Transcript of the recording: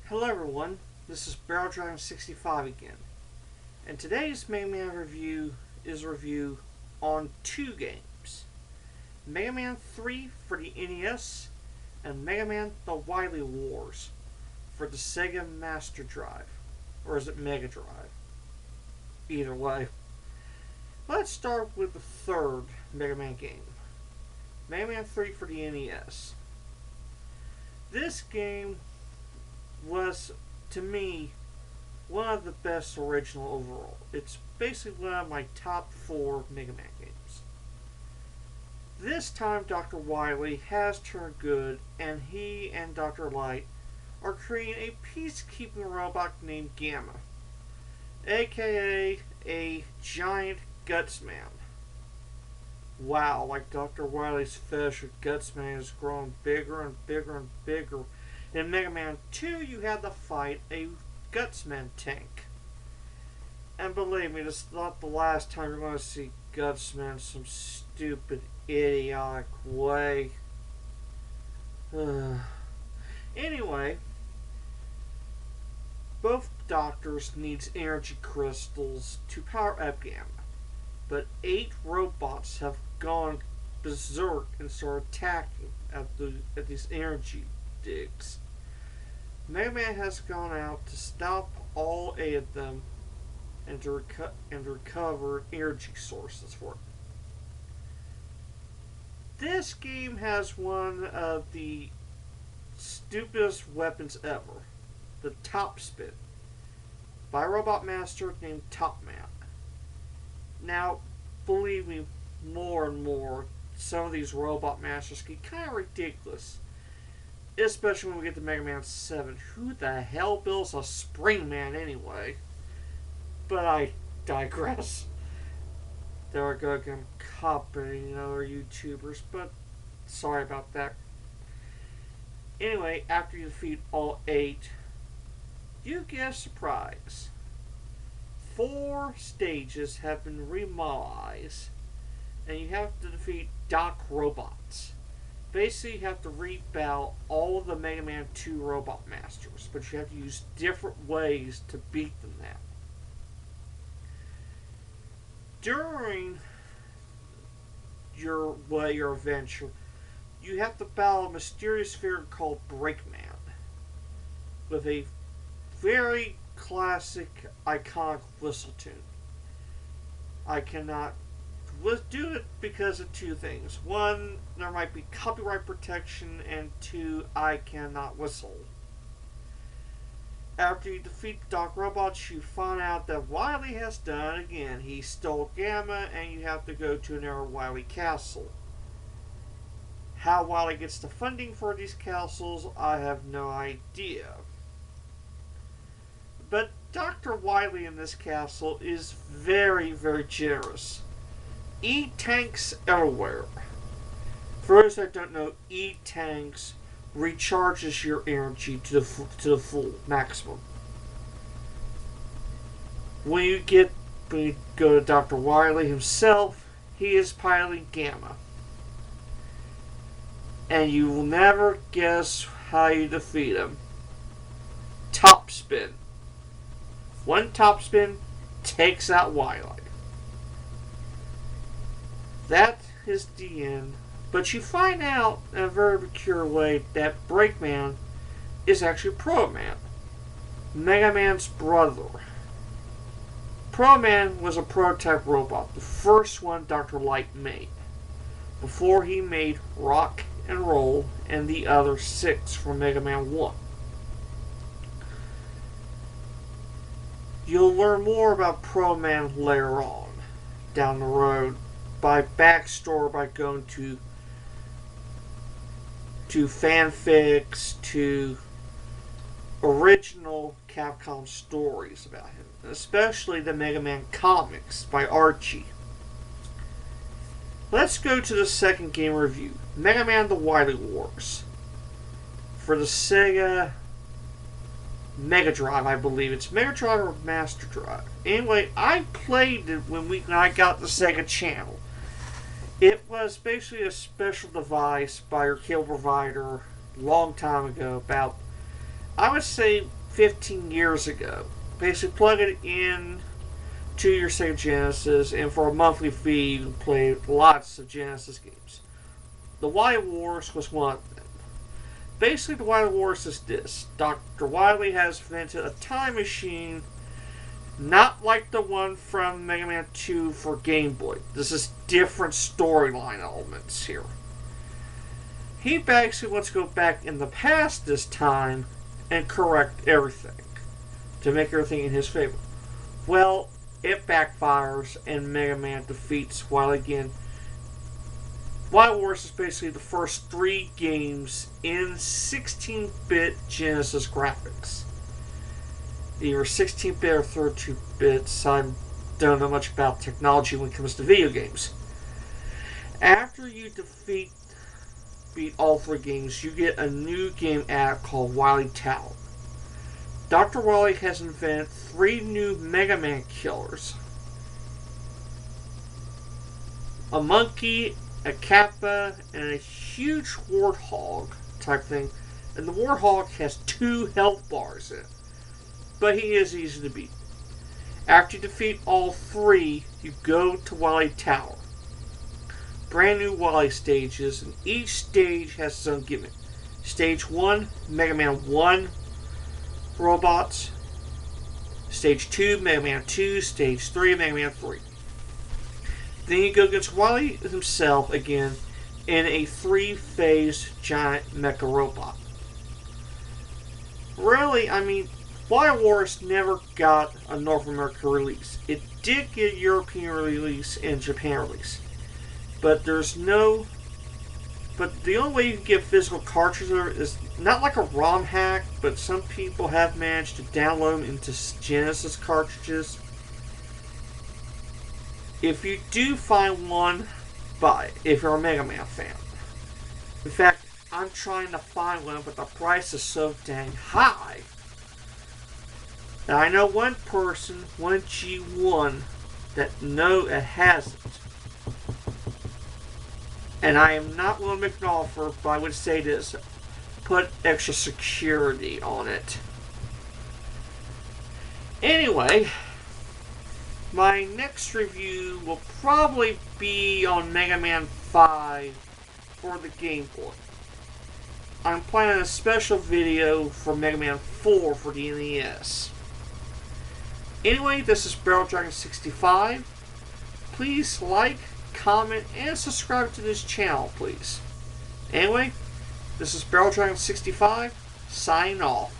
Hello everyone, this is BarrelDrive65 again, and today's MegaMan review is a review on two games. MegaMan 3 for the NES, and MegaMan The Wily Wars for the Sega Master Drive, or is it Mega Drive? Either way. Let's start with the third MegaMan game, MegaMan 3 for the NES. This game was, to me, one of the best original overall. It's basically one of my top 4 Mega Man games. This time Dr. Wily has turned good, and he and Dr. Light are creating a peacekeeping robot named Gamma, aka a giant Gutsman. Wow, like Dr. Wily's fetish with Gutsman has grown bigger and bigger and bigger. In Mega Man 2, you had to fight a Gutsman tank. And believe me, this is not the last time you're going to see Gutsman in some stupid, idiotic way. Anyway, both doctors needs energy crystals to power up Gamma. But 8 robots have gone berserk and started attacking at these energy digs. Mega Man has gone out to stop all 8 of them and to recover energy sources for it. This game has one of the stupidest weapons ever, the Top Spin, by a robot master named Top Man. Now, believe me, more and more, some of these robot masters get kind of ridiculous. Especially when we get to Mega Man 7. Who the hell builds a Spring Man anyway? But I digress. There I go again, copying other YouTubers, but sorry about that. Anyway, after you defeat all 8, you get a surprise. 4 stages have been remodelized, and you have to defeat Doc robots. Basically, you have to rebout all of the Mega Man 2 Robot Masters, but you have to use different ways to beat them now. During your adventure, you have to battle a mysterious figure called Breakman, with a very classic, iconic whistle tune. I cannot do it because of 2 things. 1, there might be copyright protection, and 2, I cannot whistle. After you defeat the Doc Robots, you find out that Wily has done it again. He stole Gamma, and you have to go to another Wily castle. How Wily gets the funding for these castles, I have no idea. But Dr. Wily in this castle is very, very generous. E-tanks everywhere. For those that don't know, E-tanks recharges your energy to the full maximum. When you go to Dr. Wily himself, he is piloting Gamma. And you will never guess how you defeat him. Top Spin. 1 Top Spin takes out Wily. That is the end. But you find out in a very peculiar way that Breakman is actually Pro Man, Mega Man's brother. Pro Man was a prototype robot, the first one Dr. Light made, before he made Rock and Roll and the other 6 from Mega Man 1. You'll learn more about Pro Man later on, down the road, by backstory, by going to fanfics, to original Capcom stories about him, especially the Mega Man comics by Archie. Let's go to the second game review, Mega Man The Wily Wars, for the Sega Mega Drive, I believe. It's Mega Drive or Master Drive. Anyway, I played it when I got the Sega channel. It was basically a special device by your cable provider a long time ago, about, I would say, 15 years ago. Basically, plug it in to your Sega Genesis, and for a monthly fee, you can play lots of Genesis games. The Wily Wars was one of them. Basically, the Wily Wars is this. Dr. Wily has invented a time machine, not like the one from Mega Man 2 for Game Boy. This is different storyline elements here. He basically wants to go back in the past this time and correct everything to make everything in his favor. Well, it backfires and Mega Man defeats Wily again. Wily Wars is basically the first 3 games in 16-bit Genesis graphics. Either 16-bit or 32-bit. I don't know much about technology when it comes to video games. After you beat all 3 games, you get a new game add called Wily Tower. Dr. Wily has invented 3 new Mega Man killers. A monkey, a kappa, and a huge warthog type thing. And the warthog has 2 health bars in it. But he is easy to beat. After you defeat all 3, you go to Wily Tower. Brand new Wily stages, and each stage has its own gimmick. Stage 1, Mega Man 1 robots. Stage 2, Mega Man 2. Stage 3, Mega Man 3. Then you go against Wily himself again in a 3-phase giant mecha robot. Really, I mean, Wily Wars never got a North America release. It did get a European release and Japan release. But the only way you can get physical cartridges is not like a ROM hack, but some people have managed to download them into Genesis cartridges. If you do find one, buy it if you're a Mega Man fan. In fact, I'm trying to find one, but the price is so dang high. And I know one person, one G1, that has it. And I am not willing to make an offer, but I would say this: put extra security on it. Anyway, my next review will probably be on Mega Man 5 for the Game Boy. I'm planning a special video for Mega Man 4 for the NES. Anyway, this is Barrel Dragon 65. Please like, comment, and subscribe to this channel, please. Anyway, this is Barrel Dragon 65, signing off.